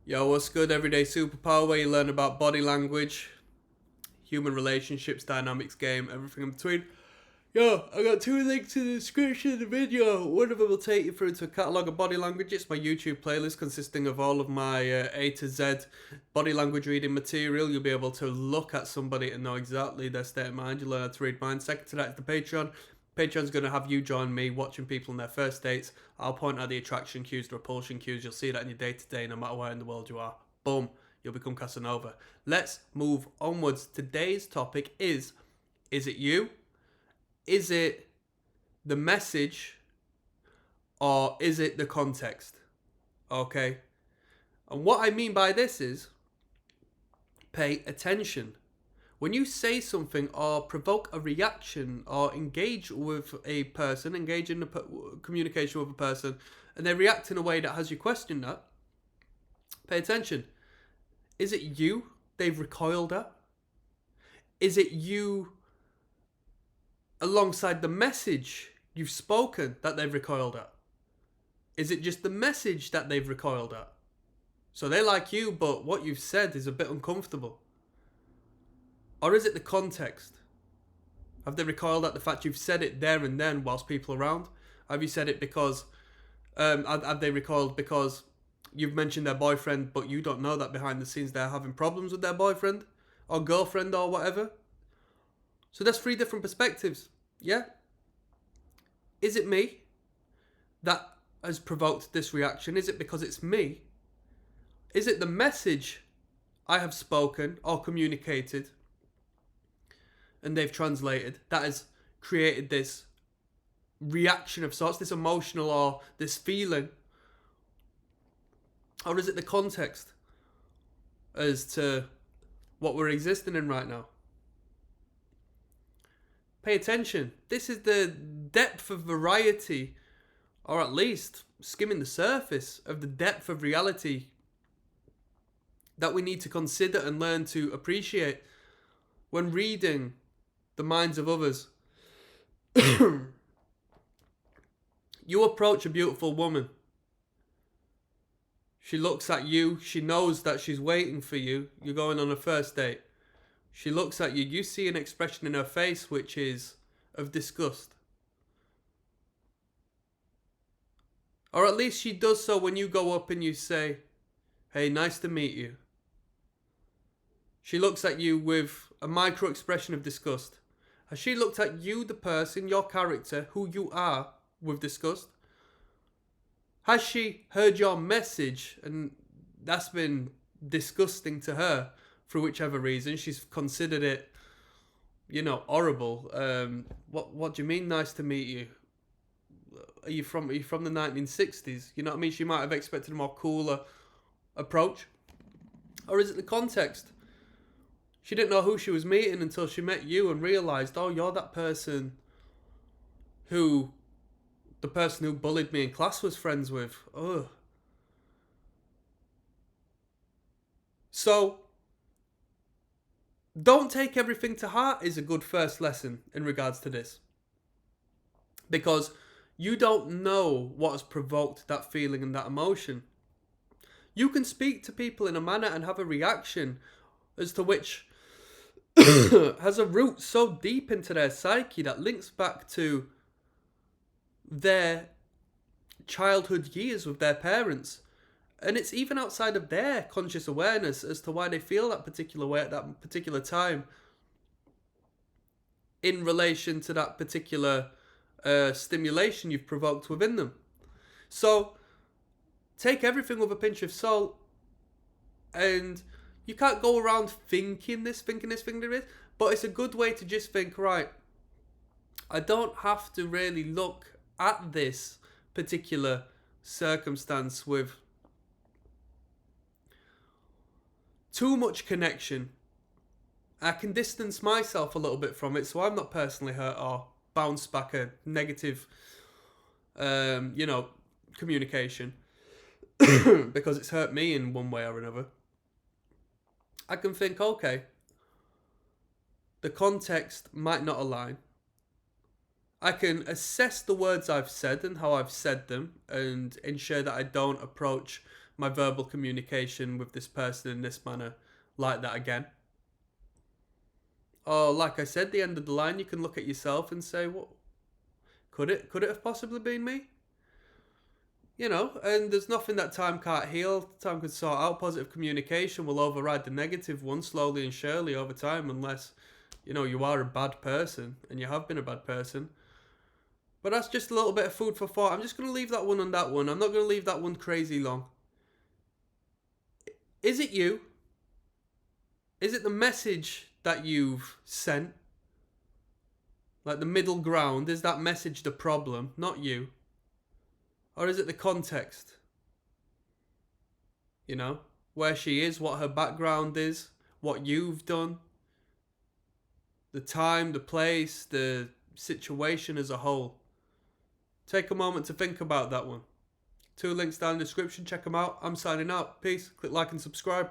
Yo, what's good? Everyday Superpower, where you learn about body language, human relationships, dynamics, game, everything in between. Yo, I got two links in the description of the video. One of them will take you through to a catalogue of body language. It's my YouTube playlist consisting of all of my A to Z body language reading material. You'll be able to look at somebody and know exactly their state of mind. You'll learn how to read minds. Second to that is the Patreon. Patreon's going to have you join me watching people on their first dates. I'll point out the attraction cues, the repulsion cues. You'll see that in your day-to-day, no matter where in the world you are. Boom, you'll become Casanova. Let's move onwards. Today's topic is it you? Is it the message? Or is it the context? Okay? And what I mean by this is, pay attention. When you say something or provoke a reaction or engage with a person, engage in a communication with a person, and they react in a way that has you question that, pay attention. Is it you they've recoiled at? Is it you alongside the message you've spoken that they've recoiled at? Is it just the message that they've recoiled at? So they like you, but what you've said is a bit uncomfortable. Or is it the context? Have they recoiled at the fact you've said it there and then whilst people are around? Have you said it because... have they recoiled because you've mentioned their boyfriend, but you don't know that behind the scenes they're having problems with their boyfriend or girlfriend or whatever? So that's three different perspectives. Yeah? Is it me that has provoked this reaction? Is it because it's me? Is it the message I have spoken or communicated and they've translated that has created this reaction of sorts, this emotional or this feeling? Or is it the context as to what we're existing in right now? Pay attention. This is the depth of variety, or at least skimming the surface of the depth of reality that we need to consider and learn to appreciate when reading the minds of others. You approach a beautiful woman. She looks at you. She knows that she's waiting for you. You're going on a first date. She looks at you. You see an expression in her face which is of disgust. Or at least she does so when you go up and you say, "Hey, nice to meet you." She looks at you with a micro expression of disgust. Has she looked at you, the person, your character, who you are, with disgust? Has she heard your message and that's been disgusting to her for whichever reason? She's considered it, horrible. What do you mean, nice to meet you? Are you from the 1960s? You know what I mean? She might have expected a more cooler approach. Or is it the context? She didn't know who she was meeting until she met you and realised, oh, you're that person who the person who bullied me in class was friends with. Ugh. So, don't take everything to heart is a good first lesson in regards to this. Because you don't know what has provoked that feeling and that emotion. You can speak to people in a manner and have a reaction as to which has a root so deep into their psyche that links back to their childhood years with their parents. And it's even outside of their conscious awareness as to why they feel that particular way at that particular time in relation to that particular stimulation you've provoked within them. So take everything with a pinch of salt, and you can't go around thinking this, but it's a good way to just think, right, I don't have to really look at this particular circumstance with too much connection. I can distance myself a little bit from it so I'm not personally hurt or bounce back a negative, communication because it's hurt me in one way or another. I can think, okay, the context might not align. I can assess the words I've said and how I've said them and ensure that I don't approach my verbal communication with this person in this manner like that again. Or like I said, the end of the line, you can look at yourself and say, "What could it have possibly been me?" You know, and there's nothing that time can't heal. Time can sort out. Positive communication will override the negative one slowly and surely over time, unless, you know, you are a bad person and you have been a bad person. But that's just a little bit of food for thought. I'm just going to leave that one on that one. I'm not going to leave that one crazy long. Is it you? Is it the message that you've sent? Like the middle ground, is that message the problem, not you? Or is it the context? You know, where she is, what her background is, what you've done, the time, the place, the situation as a whole. Take a moment to think about that one. 2 links down in the description, check them out. I'm signing out. Peace. Click like and subscribe.